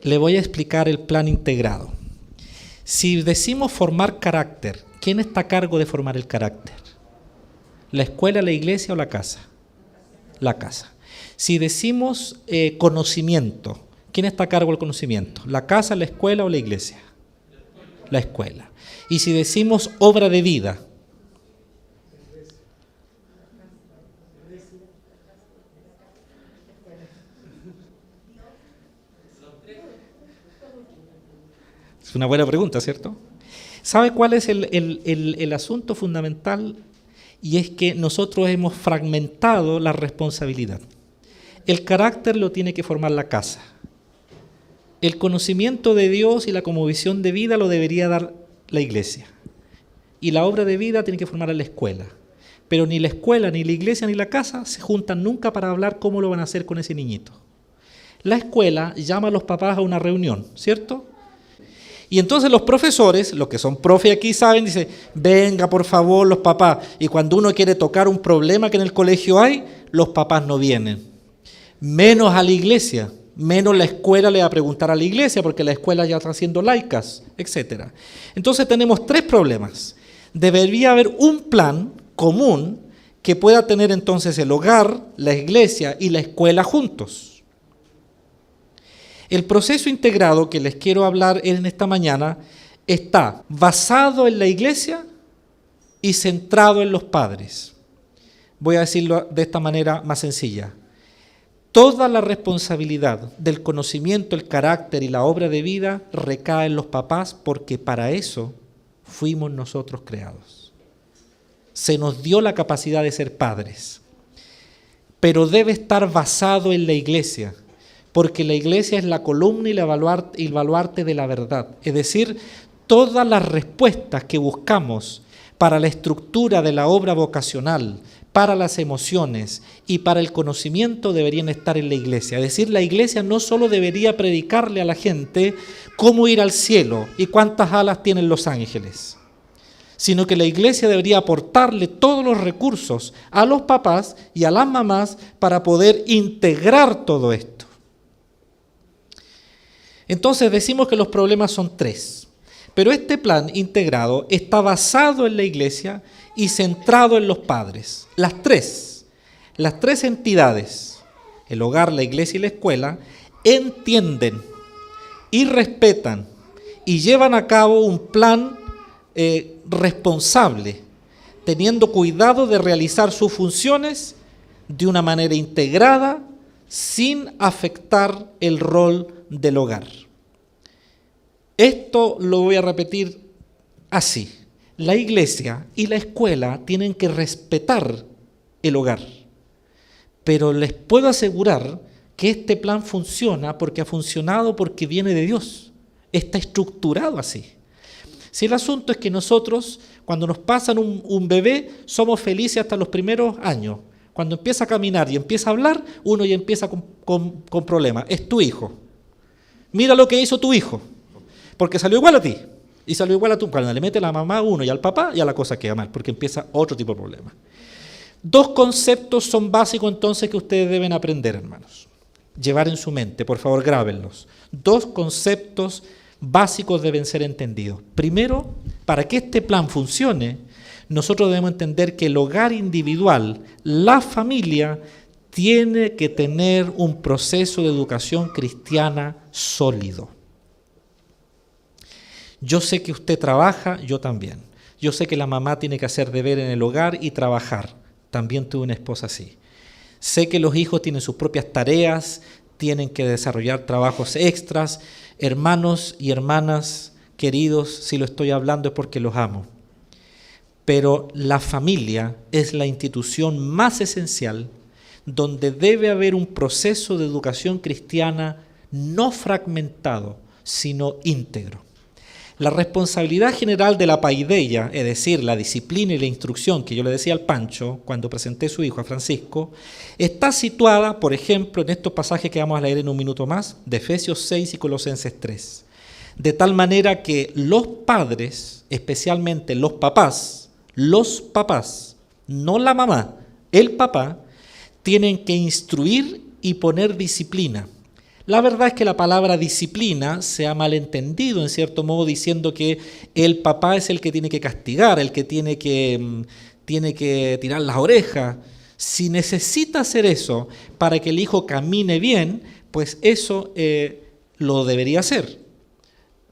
le voy a explicar el plan integrado. Si decimos formar carácter, ¿quién está a cargo de formar el carácter? ¿La escuela, la iglesia o la casa? La casa. Si decimos conocimiento, ¿quién está a cargo del conocimiento? ¿La casa, la escuela o la iglesia? La escuela. Y si decimos obra de vida, es una buena pregunta, ¿cierto? ¿Sabe cuál es el asunto fundamental? Y es que nosotros hemos fragmentado la responsabilidad. El carácter lo tiene que formar la casa. El conocimiento de Dios y la cosmovisión de vida lo debería dar la iglesia. Y la obra de vida tiene que formar a la escuela. Pero ni la escuela, ni la iglesia, ni la casa se juntan nunca para hablar cómo lo van a hacer con ese niñito. La escuela llama a los papás a una reunión, ¿cierto? Y entonces los profesores, los que son profe aquí saben, dicen, venga por favor los papás. Y cuando uno quiere tocar un problema que en el colegio hay, los papás no vienen. Menos a la iglesia, menos la escuela le va a preguntar a la iglesia, porque la escuela ya está haciendo laicas, etc. Entonces tenemos tres problemas. Debería haber un plan común que pueda tener entonces el hogar, la iglesia y la escuela juntos. El proceso integrado que les quiero hablar en esta mañana está basado en la iglesia y centrado en los padres. Voy a decirlo de esta manera más sencilla. Toda la responsabilidad del conocimiento, el carácter y la obra de vida recae en los papás, porque para eso fuimos nosotros creados. Se nos dio la capacidad de ser padres, pero debe estar basado en la iglesia, porque la iglesia es la columna y el baluarte de la verdad. Es decir, todas las respuestas que buscamos para la estructura de la obra vocacional, para las emociones y para el conocimiento deberían estar en la iglesia. Es decir, la iglesia no solo debería predicarle a la gente cómo ir al cielo y cuántas alas tienen los ángeles, sino que la iglesia debería aportarle todos los recursos a los papás y a las mamás para poder integrar todo esto. Entonces decimos que los problemas son tres, pero este plan integrado está basado en la iglesia y centrado en los padres. Las tres entidades, el hogar, la iglesia y la escuela, entienden y respetan y llevan a cabo un plan responsable, teniendo cuidado de realizar sus funciones de una manera integrada, sin afectar el rol del hogar. Esto lo voy a repetir así. La iglesia y la escuela tienen que respetar el hogar, pero les puedo asegurar que este plan funciona porque ha funcionado, porque viene de Dios. Está estructurado así. Si el asunto es que nosotros, cuando nos pasan un bebé, somos felices hasta los primeros años. Cuando empieza a caminar y empieza a hablar, uno ya empieza con problemas. Es tu hijo. Mira lo que hizo tu hijo, porque salió igual a ti y salió igual a tú. Cuando le mete la mamá a uno y al papá, ya la cosa queda mal, porque empieza otro tipo de problema. Dos conceptos son básicos entonces que ustedes deben aprender, hermanos. Llevar en su mente, por favor, grábenlos. Dos conceptos básicos deben ser entendidos. Primero, para que este plan funcione, nosotros debemos entender que el hogar individual, la familia, tiene que tener un proceso de educación cristiana sólido. Yo sé que usted trabaja, yo también. Yo sé que la mamá tiene que hacer deber en el hogar y trabajar. También tuve una esposa así. Sé que los hijos tienen sus propias tareas, tienen que desarrollar trabajos extras. Hermanos y hermanas queridos, si lo estoy hablando es porque los amo. Pero la familia es la institución más esencial donde debe haber un proceso de educación cristiana no fragmentado, sino íntegro. La responsabilidad general de la paideia, es decir, la disciplina y la instrucción que yo le decía al Pancho cuando presenté a su hijo, a Francisco, está situada, por ejemplo, en estos pasajes que vamos a leer en un minuto más, de Efesios 6 y Colosenses 3. De tal manera que los padres, especialmente los papás, no la mamá, el papá, tienen que instruir y poner disciplina. La verdad es que la palabra disciplina se ha malentendido en cierto modo diciendo que el papá es el que tiene que castigar, el que tiene que tirar las orejas. Si necesita hacer eso para que el hijo camine bien, pues eso lo debería hacer.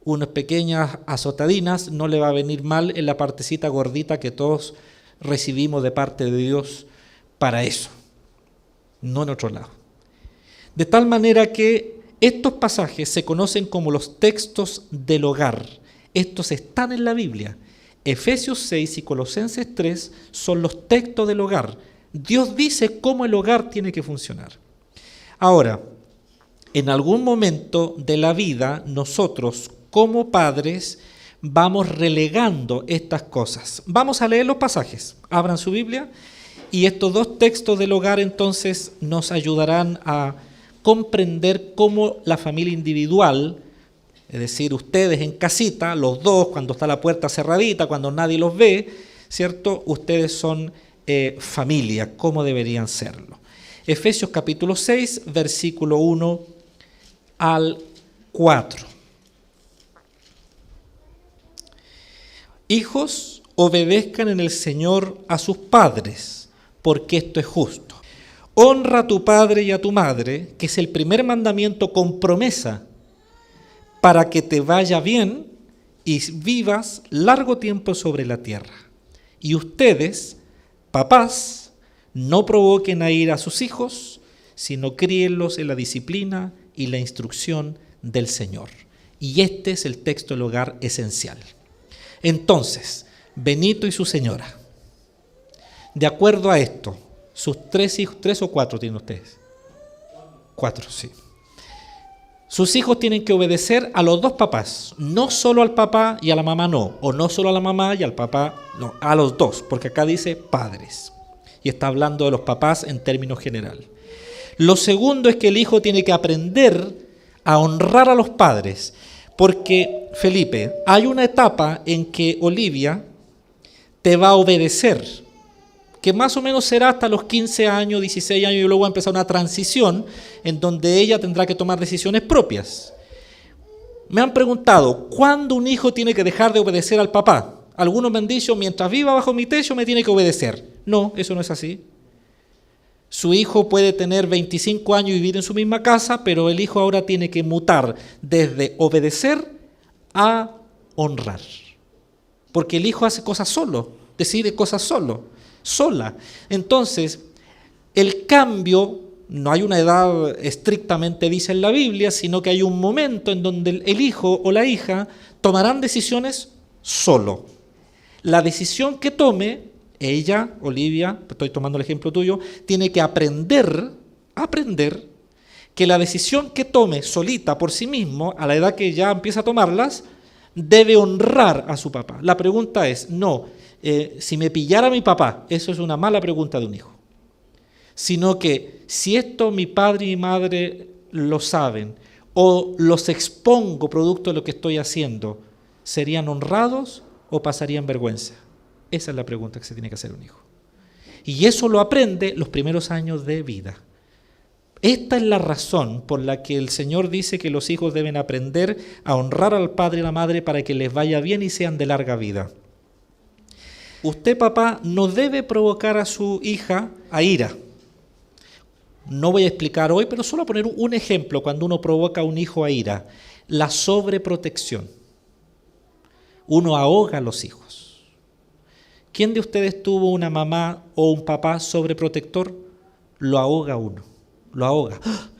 Unas pequeñas azotadinas no le va a venir mal en la partecita gordita que todos recibimos de parte de Dios para eso, no en otro lado. De tal manera que estos pasajes se conocen como los textos del hogar. Estos están en la Biblia. Efesios 6 y Colosenses 3 son los textos del hogar. Dios dice cómo el hogar tiene que funcionar. Ahora, en algún momento de la vida, nosotros como padres vamos relegando estas cosas. Vamos a leer los pasajes. Abran su Biblia y estos dos textos del hogar entonces nos ayudarán a comprender cómo la familia individual, es decir, ustedes en casita, los dos, cuando está la puerta cerradita, cuando nadie los ve, ¿cierto? Ustedes son familia, cómo deberían serlo. Efesios capítulo 6, versículo 1 al 4. Hijos, obedezcan en el Señor a sus padres, porque esto es justo. Honra a tu padre y a tu madre, que es el primer mandamiento con promesa, para que te vaya bien y vivas largo tiempo sobre la tierra. Y ustedes, papás, no provoquen a ira a sus hijos, sino críenlos en la disciplina y la instrucción del Señor. Y este es el texto del hogar esencial. Entonces, Benito y su señora, de acuerdo a esto, sus 3 hijos, 3 o 4 tienen ustedes. 4, sí. Sus hijos tienen que obedecer a los dos papás, no solo al papá y a la mamá no, o no solo a la mamá y al papá, no, a los dos, porque acá dice padres, y está hablando de los papás en términos generales. Lo segundo es que el hijo tiene que aprender a honrar a los padres, porque, Felipe, hay una etapa en que Olivia te va a obedecer, que más o menos será hasta los 15 años, 16 años, y luego va a empezar una transición en donde ella tendrá que tomar decisiones propias. Me han preguntado, ¿cuándo un hijo tiene que dejar de obedecer al papá? Algunos me han dicho, mientras viva bajo mi techo me tiene que obedecer. No, eso no es así. Su hijo puede tener 25 años y vivir en su misma casa, pero el hijo ahora tiene que mutar desde obedecer a honrar. Porque el hijo hace cosas solo, decide cosas sola. Entonces, el cambio, no hay una edad estrictamente dice en la Biblia, sino que hay un momento en donde el hijo o la hija tomarán decisiones solo. La decisión que tome, ella, Olivia, estoy tomando el ejemplo tuyo, tiene que aprender que la decisión que tome solita por sí mismo, a la edad que ya empieza a tomarlas, debe honrar a su papá. La pregunta es, si me pillara mi papá, eso es una mala pregunta de un hijo. Sino que si esto mi padre y mi madre lo saben o los expongo producto de lo que estoy haciendo, ¿serían honrados o pasarían vergüenza? Esa es la pregunta que se tiene que hacer un hijo. Y eso lo aprende los primeros años de vida. Esta es la razón por la que el Señor dice que los hijos deben aprender a honrar al padre y a la madre para que les vaya bien y sean de larga vida. Usted, papá, no debe provocar a su hija a ira. No voy a explicar hoy, pero solo poner un ejemplo cuando uno provoca a un hijo a ira. La sobreprotección. Uno ahoga a los hijos. ¿Quién de ustedes tuvo una mamá o un papá sobreprotector? Lo ahoga uno. Lo ahoga.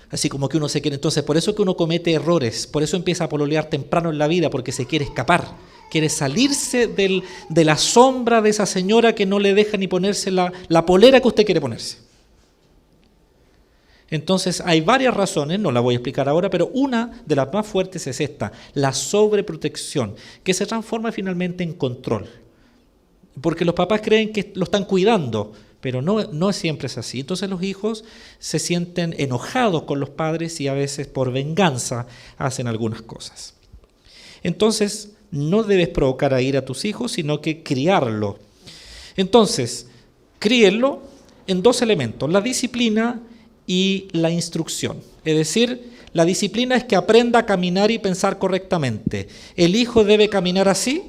Así como que uno se quiere. Entonces, por eso que uno comete errores. Por eso empieza a pololear temprano en la vida, porque se quiere escapar. Quiere salirse de la sombra de esa señora que no le deja ni ponerse la polera que usted quiere ponerse. Entonces hay varias razones, no la voy a explicar ahora, pero una de las más fuertes es esta, la sobreprotección, que se transforma finalmente en control. Porque los papás creen que lo están cuidando, pero no siempre es así. Entonces los hijos se sienten enojados con los padres y a veces por venganza hacen algunas cosas. Entonces no debes provocar a ira a tus hijos, sino que criarlo. Entonces, críenlo en dos elementos, la disciplina y la instrucción. Es decir, La disciplina es que aprenda a caminar y pensar correctamente. ¿El hijo debe caminar así?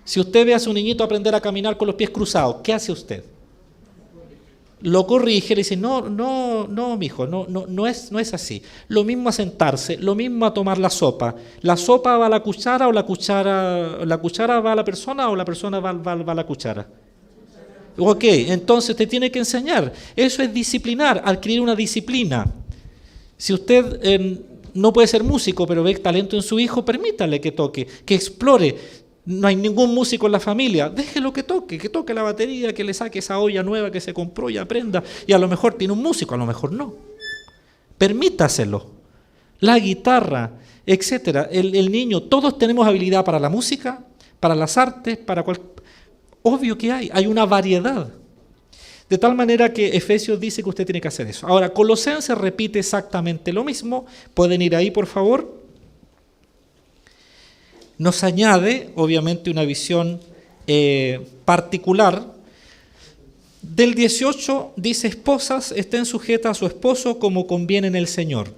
Si usted ve a su niñito aprender a caminar con los pies cruzados, ¿qué hace usted? Lo corrige, le dice, no, mijo, no es así. Lo mismo a sentarse, lo mismo a tomar la sopa. ¿La sopa va a la cuchara o la cuchara va a la persona o la persona va a la cuchara? Ok, entonces te tiene que enseñar. Eso es disciplinar, adquirir una disciplina. Si usted no puede ser músico, pero ve talento en su hijo, permítale que toque, que explore. No hay ningún músico en la familia, déjelo que toque la batería, que le saque esa olla nueva que se compró y aprenda. Y a lo mejor tiene un músico, a lo mejor no. Permítaselo. La guitarra, etcétera. El niño, todos tenemos habilidad para la música, para las artes, obvio que hay una variedad. De tal manera que Efesios dice que usted tiene que hacer eso. Ahora, Colosenses repite exactamente lo mismo. ¿Pueden ir ahí, por favor? Nos añade, obviamente, una visión particular. Del 18 dice, esposas, estén sujetas a su esposo como conviene en el Señor.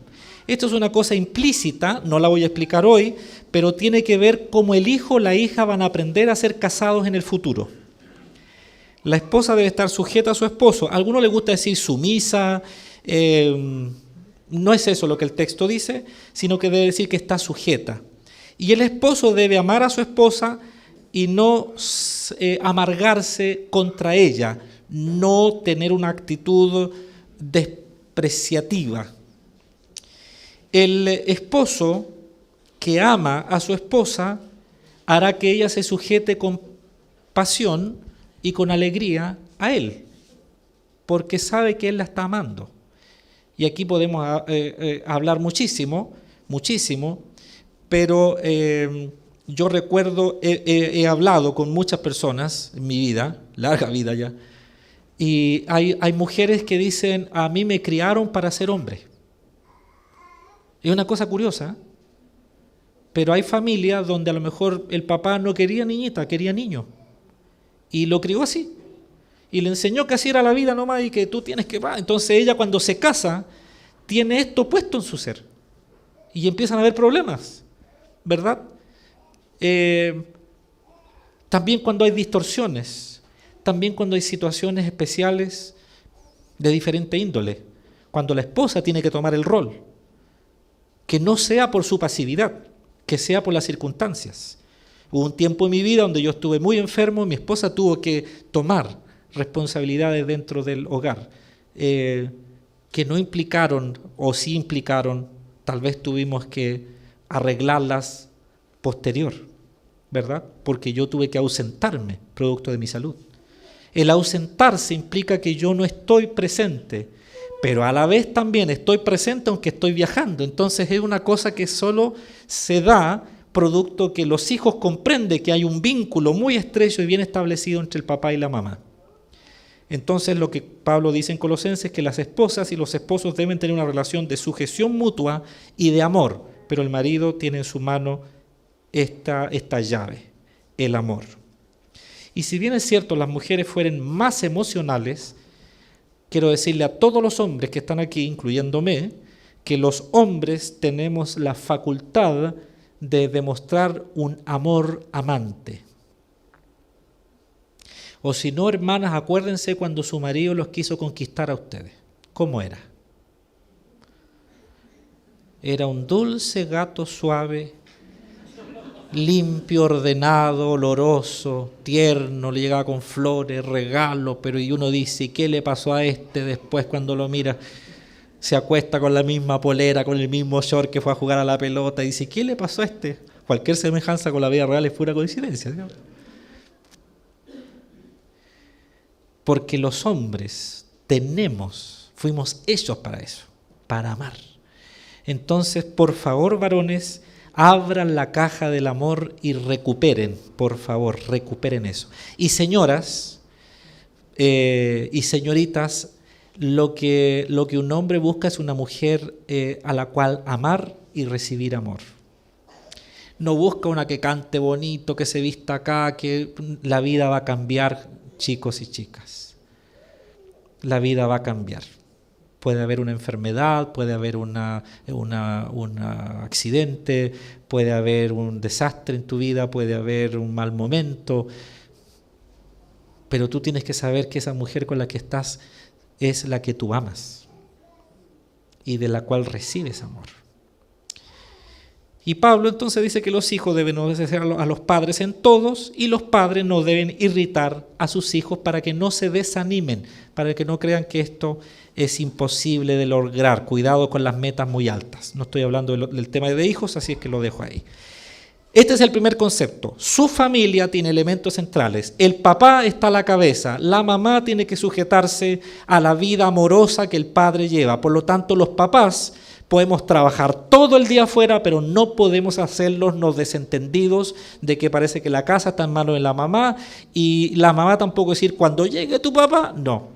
Esto es una cosa implícita, no la voy a explicar hoy, pero tiene que ver cómo el hijo o la hija van a aprender a ser casados en el futuro. La esposa debe estar sujeta a su esposo. A algunos les gusta decir sumisa, no es eso lo que el texto dice, sino que debe decir que está sujeta. Y el esposo debe amar a su esposa y no amargarse contra ella, no tener una actitud despreciativa. El esposo que ama a su esposa hará que ella se sujete con pasión y con alegría a él, porque sabe que él la está amando. Y aquí podemos hablar muchísimo, pero yo recuerdo, he hablado con muchas personas en mi vida, larga vida ya, y hay mujeres que dicen, a mí me criaron para ser hombre. Es una cosa curiosa, pero hay familias donde a lo mejor el papá no quería niñita, quería niño, y lo crió así, y le enseñó que así era la vida nomás y que tú tienes que... Entonces ella cuando se casa, tiene esto puesto en su ser, y empiezan a haber problemas, ¿verdad? También cuando hay distorsiones, también cuando hay situaciones especiales de diferente índole, cuando la esposa tiene que tomar el rol, que no sea por su pasividad, que sea por las circunstancias. Hubo un tiempo en mi vida donde yo estuve muy enfermo, mi esposa tuvo que tomar responsabilidades dentro del hogar, que no implicaron, o sí implicaron, tal vez tuvimos que arreglarlas posterior, ¿verdad? Porque yo tuve que ausentarme, producto de mi salud. El ausentarse implica que yo no estoy presente, pero a la vez también estoy presente aunque estoy viajando. Entonces es una cosa que solo se da producto que los hijos comprenden que hay un vínculo muy estrecho y bien establecido entre el papá y la mamá. Entonces lo que Pablo dice en Colosenses es que las esposas y los esposos deben tener una relación de sujeción mutua y de amor, pero el marido tiene en su mano esta llave, el amor. Y si bien es cierto las mujeres fueren más emocionales, quiero decirle a todos los hombres que están aquí, incluyéndome, que los hombres tenemos la facultad de demostrar un amor amante. O si no, hermanas, acuérdense cuando su marido los quiso conquistar a ustedes. ¿Cómo era? Era un dulce gato suave, limpio, ordenado, oloroso, tierno, le llegaba con flores, regalos, pero y uno dice, ¿qué le pasó a este después cuando lo mira? Se acuesta con la misma polera, con el mismo short que fue a jugar a la pelota, y dice, ¿qué le pasó a este? Cualquier semejanza con la vida real es pura coincidencia, ¿sí? Porque los hombres fuimos hechos para eso, para amar. Entonces, por favor, varones, abran la caja del amor y recuperen, por favor, recuperen eso. Y señoras y señoritas, lo que un hombre busca es una mujer a la cual amar y recibir amor. No busca una que cante bonito, que se vista acá, que la vida va a cambiar, chicos y chicas. La vida va a cambiar. Puede haber una enfermedad, puede haber un accidente, puede haber un desastre en tu vida, puede haber un mal momento. Pero tú tienes que saber que esa mujer con la que estás es la que tú amas y de la cual recibes amor. Y Pablo entonces dice que los hijos deben obedecer a los padres en todos y los padres no deben irritar a sus hijos para que no se desanimen, para que no crean que esto es imposible de lograr. Cuidado con las metas muy altas. No estoy hablando del tema de hijos, así es que lo dejo ahí. Este es el primer concepto. Su familia tiene elementos centrales. El papá está a la cabeza, la mamá tiene que sujetarse a la vida amorosa que el padre lleva. Por lo tanto, los papás podemos trabajar todo el día afuera, pero no podemos hacerlos los desentendidos de que parece que la casa está en manos de la mamá y la mamá tampoco decir, cuando llegue tu papá, no.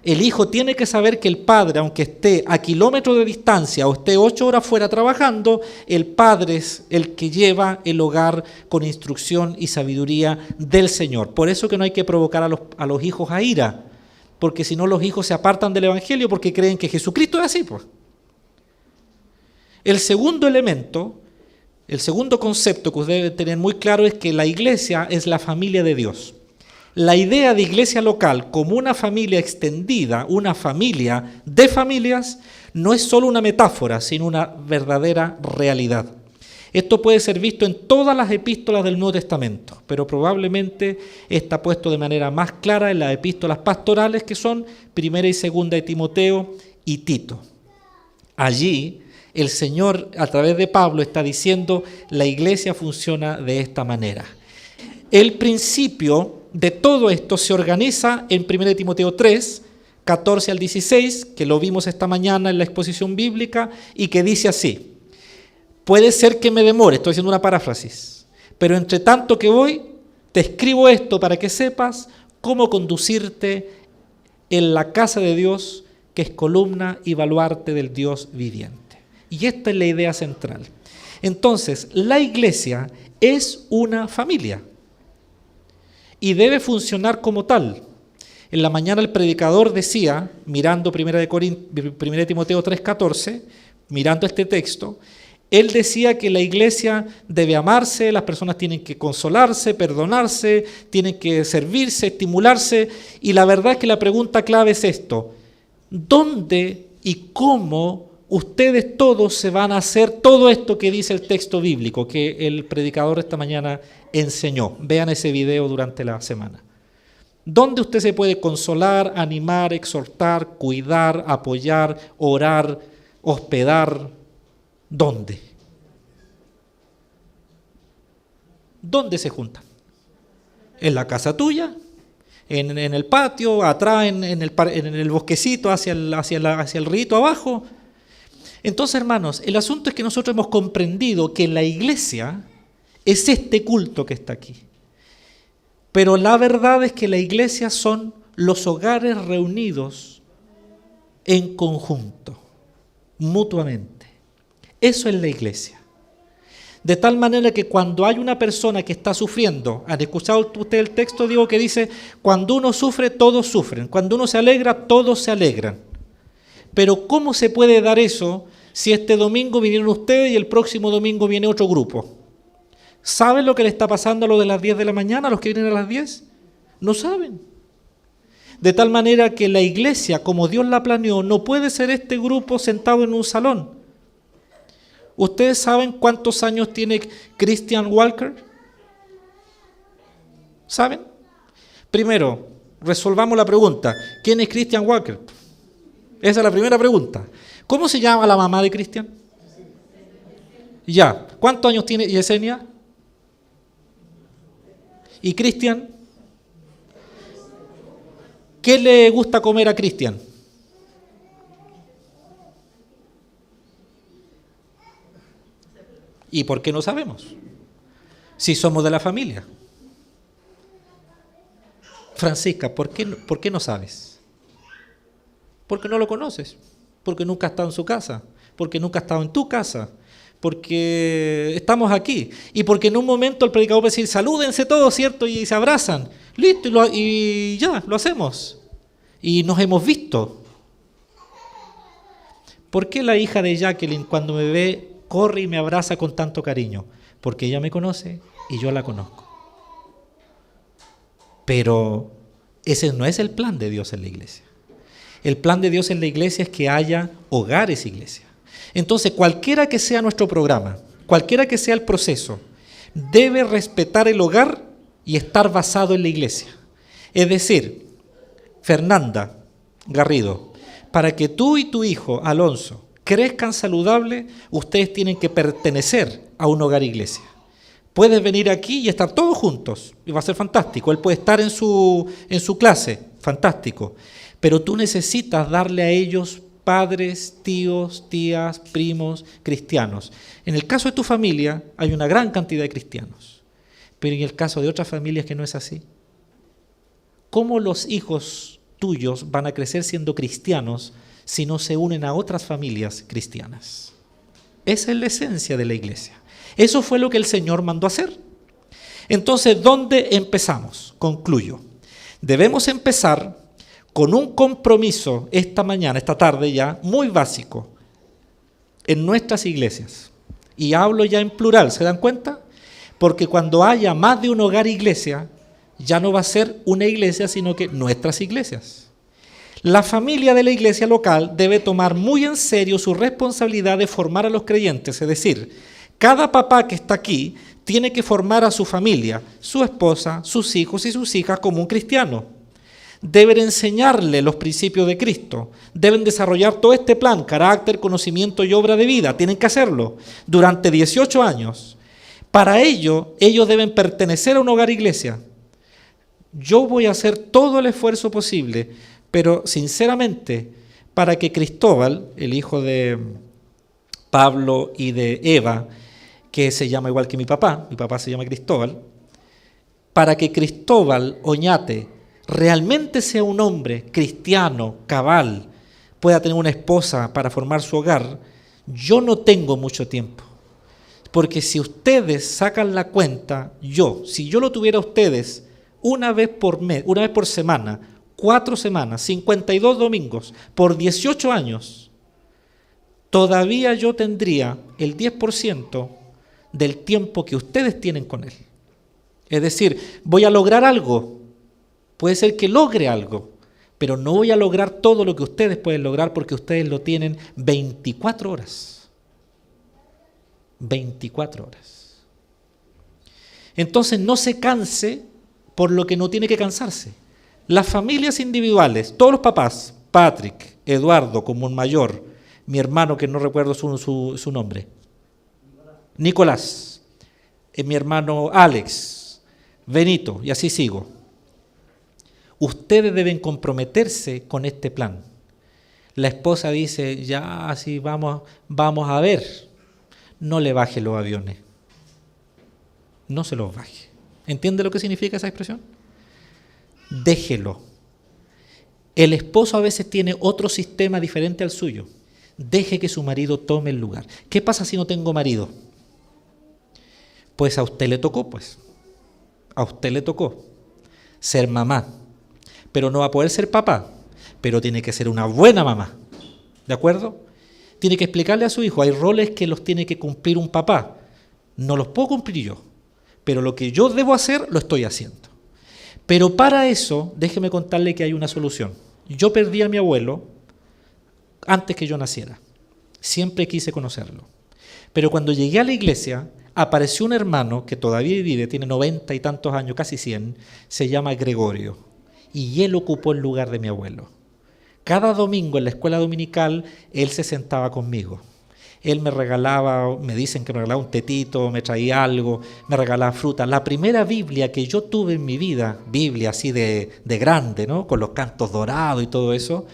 El hijo tiene que saber que el padre, aunque esté a kilómetros de distancia o esté 8 horas fuera trabajando, el padre es el que lleva el hogar con instrucción y sabiduría del Señor. Por eso que no hay que provocar a los hijos a ira, porque si no los hijos se apartan del Evangelio porque creen que Jesucristo es así, pues. El segundo elemento, el segundo concepto que ustedes deben tener muy claro es que la iglesia es la familia de Dios. La idea de iglesia local como una familia extendida, una familia de familias, no es solo una metáfora, sino una verdadera realidad. Esto puede ser visto en todas las epístolas del Nuevo Testamento, pero probablemente está puesto de manera más clara en las epístolas pastorales que son Primera y Segunda de Timoteo y Tito. Allí el Señor, a través de Pablo, está diciendo la iglesia funciona de esta manera. El principio de todo esto se organiza en 1 Timoteo 3, 14 al 16, que lo vimos esta mañana en la exposición bíblica, y que dice así: puede ser que me demore, estoy haciendo una paráfrasis, pero entre tanto que voy, te escribo esto para que sepas cómo conducirte en la casa de Dios, que es columna y baluarte del Dios viviente. Y esta es la idea central. Entonces, la iglesia es una familia y debe funcionar como tal. En la mañana el predicador decía, mirando 1 Timoteo 3:14, mirando este texto, él decía que la iglesia debe amarse, las personas tienen que consolarse, perdonarse, tienen que servirse, estimularse, y la verdad es que la pregunta clave es esto: ¿dónde y cómo ustedes todos se van a hacer todo esto que dice el texto bíblico que el predicador esta mañana enseñó? Vean ese video durante la semana. ¿Dónde usted se puede consolar, animar, exhortar, cuidar, apoyar, orar, hospedar? ¿Dónde? ¿Dónde se juntan? ¿En la casa tuya? ¿En el patio? ¿Atrás en el bosquecito hacia el rito abajo? Entonces, hermanos, el asunto es que nosotros hemos comprendido que la iglesia es este culto que está aquí. Pero la verdad es que la iglesia son los hogares reunidos en conjunto, mutuamente. Eso es la iglesia. De tal manera que cuando hay una persona que está sufriendo, ¿han escuchado ustedes el texto? Digo que dice, cuando uno sufre, todos sufren. Cuando uno se alegra, todos se alegran. Pero ¿cómo se puede dar eso si este domingo vinieron ustedes y el próximo domingo viene otro grupo? ¿Saben lo que le está pasando a los de las 10 de la mañana, a los que vienen a las 10? No saben. De tal manera que la iglesia, como Dios la planeó, no puede ser este grupo sentado en un salón. ¿Ustedes saben cuántos años tiene Christian Walker? ¿Saben? Primero, resolvamos la pregunta. ¿Quién es Christian Walker? Esa es la primera pregunta. ¿Cómo se llama la mamá de Cristian? Ya. ¿Cuántos años tiene Yesenia? ¿Y Cristian? ¿Qué le gusta comer a Cristian? ¿Y por qué no sabemos? Si somos de la familia. Francisca, ¿por qué no sabes? Porque no lo conoces, porque nunca has estado en su casa, porque nunca has estado en tu casa, porque estamos aquí y porque en un momento el predicador va a decir salúdense todos, ¿cierto? Y se abrazan, listo, y ya, lo hacemos y nos hemos visto. ¿Por qué la hija de Jacqueline cuando me ve corre y me abraza con tanto cariño? Porque ella me conoce y yo la conozco. Pero ese no es el plan de Dios en la iglesia. El plan de Dios en la iglesia es que haya hogares iglesia. Entonces, cualquiera que sea nuestro programa, cualquiera que sea el proceso, debe respetar el hogar y estar basado en la iglesia. Es decir, Fernanda Garrido, para que tú y tu hijo, Alonso, crezcan saludables, ustedes tienen que pertenecer a un hogar iglesia. Puedes venir aquí y estar todos juntos, y va a ser fantástico. Él puede estar en su clase, fantástico. Pero tú necesitas darle a ellos padres, tíos, tías, primos, cristianos. En el caso de tu familia hay una gran cantidad de cristianos, pero en el caso de otras familias que no es así. ¿Cómo los hijos tuyos van a crecer siendo cristianos si no se unen a otras familias cristianas? Esa es la esencia de la iglesia. Eso fue lo que el Señor mandó hacer. Entonces, ¿dónde empezamos? Concluyo. Debemos empezar con un compromiso esta mañana, esta tarde ya, muy básico, en nuestras iglesias. Y hablo ya en plural, ¿se dan cuenta? Porque cuando haya más de un hogar iglesia, ya no va a ser una iglesia, sino que nuestras iglesias. La familia de la iglesia local debe tomar muy en serio su responsabilidad de formar a los creyentes, es decir, cada papá que está aquí tiene que formar a su familia, su esposa, sus hijos y sus hijas como un cristiano. Deben enseñarle los principios de Cristo, deben desarrollar todo este plan, carácter, conocimiento y obra de vida, tienen que hacerlo durante 18 años. Para ello, ellos deben pertenecer a un hogar iglesia. Yo voy a hacer todo el esfuerzo posible, pero sinceramente, para que Cristóbal, el hijo de Pablo y de Eva, que se llama igual que mi papá se llama Cristóbal, para que Cristóbal Oñate realmente sea un hombre cristiano, cabal, pueda tener una esposa para formar su hogar, yo no tengo mucho tiempo. Porque si ustedes sacan la cuenta, si yo lo tuviera a ustedes una vez por mes, una vez por semana, 4 semanas, 52 domingos, por 18 años, todavía yo tendría el 10% del tiempo que ustedes tienen con él. Es decir, voy a lograr algo, puede ser que logre algo, pero no voy a lograr todo lo que ustedes pueden lograr porque ustedes lo tienen 24 horas. 24 horas. Entonces no se canse por lo que no tiene que cansarse. Las familias individuales, todos los papás, Patrick, Eduardo como un mayor, mi hermano que no recuerdo su nombre, Nicolás, mi hermano Alex, Benito, y así sigo. Ustedes deben comprometerse con este plan. La esposa dice, ya así vamos a ver. No le baje los aviones. No se los baje. ¿Entiende lo que significa esa expresión? Déjelo. El esposo a veces tiene otro sistema diferente al suyo. Deje que su marido tome el lugar. ¿Qué pasa si no tengo marido? Pues a usted le tocó, a usted le tocó ser mamá, pero no va a poder ser papá, pero tiene que ser una buena mamá, ¿de acuerdo? Tiene que explicarle a su hijo, hay roles que los tiene que cumplir un papá, no los puedo cumplir yo, pero lo que yo debo hacer, lo estoy haciendo. Pero para eso, déjeme contarle que hay una solución. Yo perdí a mi abuelo antes que yo naciera, siempre quise conocerlo, pero cuando llegué a la iglesia, apareció un hermano que todavía vive, tiene 90 y tantos años, casi 100, se llama Gregorio, y él ocupó el lugar de mi abuelo. Cada domingo en la escuela dominical, él se sentaba conmigo. Él me regalaba, me dicen que me regalaba un tetito, me traía algo, me regalaba fruta. La primera Biblia que yo tuve en mi vida, Biblia así de grande, ¿no? Con los cantos dorados y todo eso,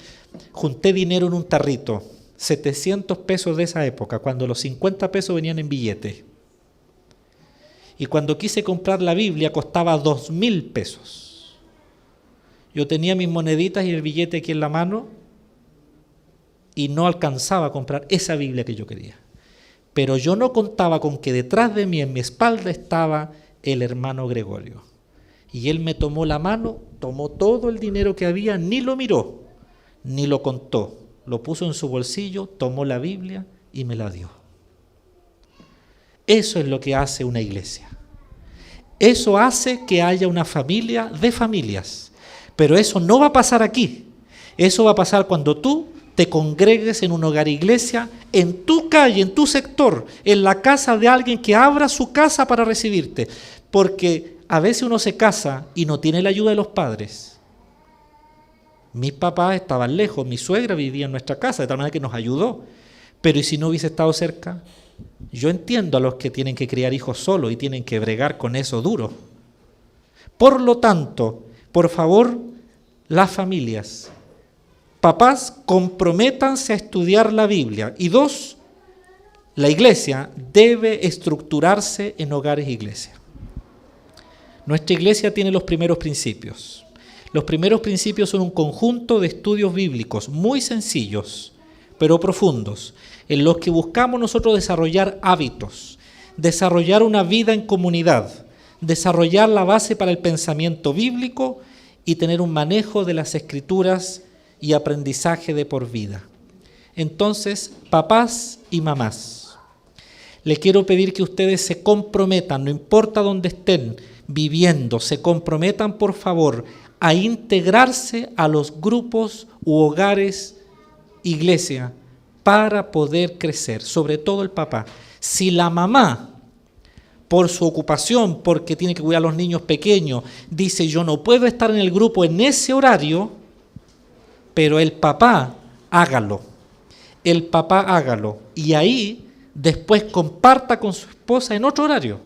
junté dinero en un tarrito, 700 pesos de esa época, cuando los 50 pesos venían en billetes. Y cuando quise comprar la Biblia costaba 2,000 pesos. Yo tenía mis moneditas y el billete aquí en la mano y no alcanzaba a comprar esa Biblia que yo quería. Pero yo no contaba con que detrás de mí, en mi espalda, estaba el hermano Gregorio. Y él me tomó la mano, tomó todo el dinero que había, ni lo miró, ni lo contó. lo puso en su bolsillo, tomó la Biblia y me la dio. Eso es lo que hace una iglesia. Eso hace que haya una familia de familias. Pero eso no va a pasar aquí. Eso va a pasar cuando tú te congregues en un hogar iglesia, en tu calle, en tu sector, en la casa de alguien que abra su casa para recibirte. Porque a veces uno se casa y no tiene la ayuda de los padres. Mis papás estaban lejos, mi suegra vivía en nuestra casa, de tal manera que nos ayudó. Pero ¿y si no hubiese estado cerca? Yo entiendo a los que tienen que criar hijos solos y tienen que bregar con eso duro. Por lo tanto, por favor, las familias, papás, comprométanse a estudiar la Biblia. Y 2, la iglesia debe estructurarse en hogares iglesia. Nuestra iglesia tiene los primeros principios. Los primeros principios son un conjunto de estudios bíblicos muy sencillos, pero profundos, en los que buscamos nosotros desarrollar hábitos, desarrollar una vida en comunidad, desarrollar la base para el pensamiento bíblico y tener un manejo de las escrituras y aprendizaje de por vida. Entonces, papás y mamás, les quiero pedir que ustedes se comprometan, no importa dónde estén viviendo, se comprometan por favor a integrarse a los grupos u hogares iglesia para poder crecer, sobre todo el papá. Si la mamá, por su ocupación, porque tiene que cuidar a los niños pequeños, dice yo no puedo estar en el grupo en ese horario, pero el papá hágalo. El papá hágalo. Y ahí después comparta con su esposa en otro horario.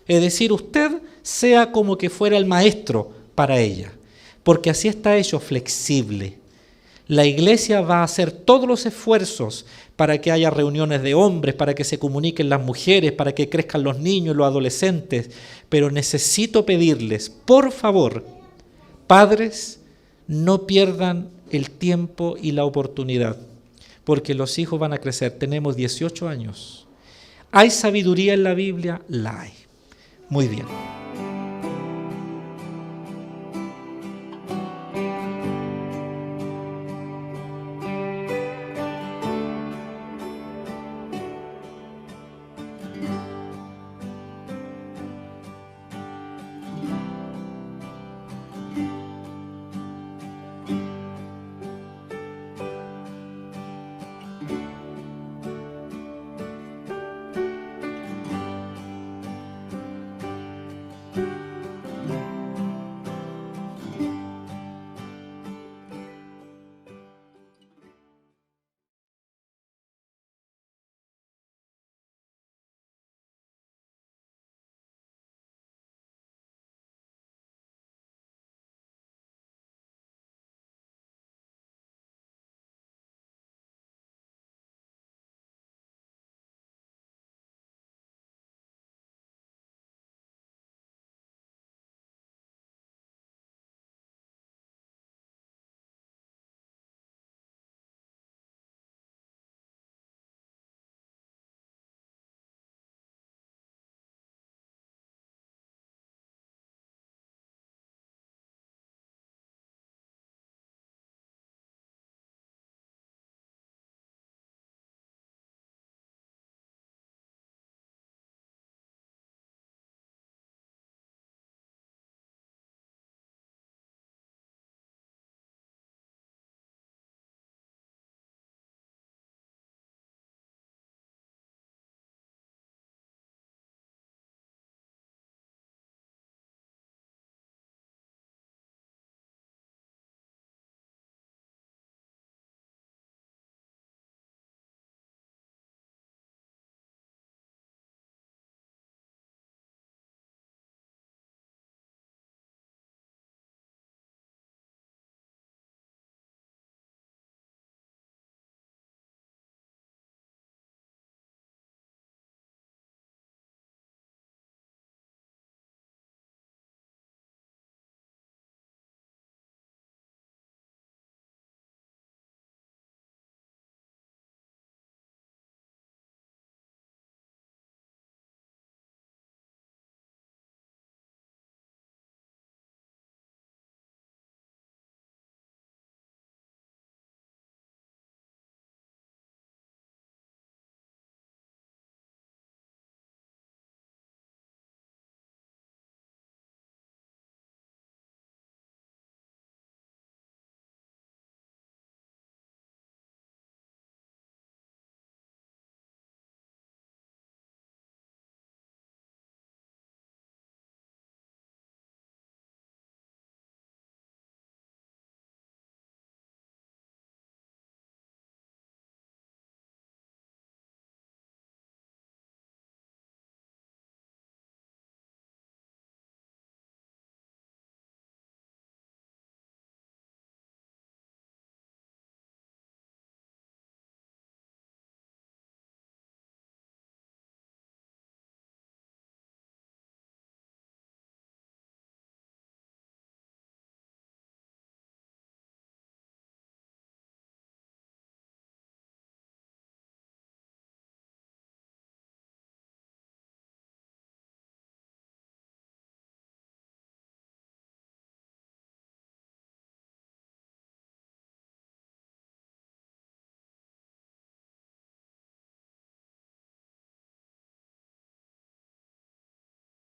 Es decir, usted sea como que fuera el maestro para ella, porque así está hecho flexible. La iglesia va a hacer todos los esfuerzos para que haya reuniones de hombres, para que se comuniquen las mujeres, para que crezcan los niños y los adolescentes. Pero necesito pedirles, por favor, padres, no pierdan el tiempo y la oportunidad, porque los hijos van a crecer. Tenemos 18 años. ¿Hay sabiduría en la Biblia? La hay. Muy bien.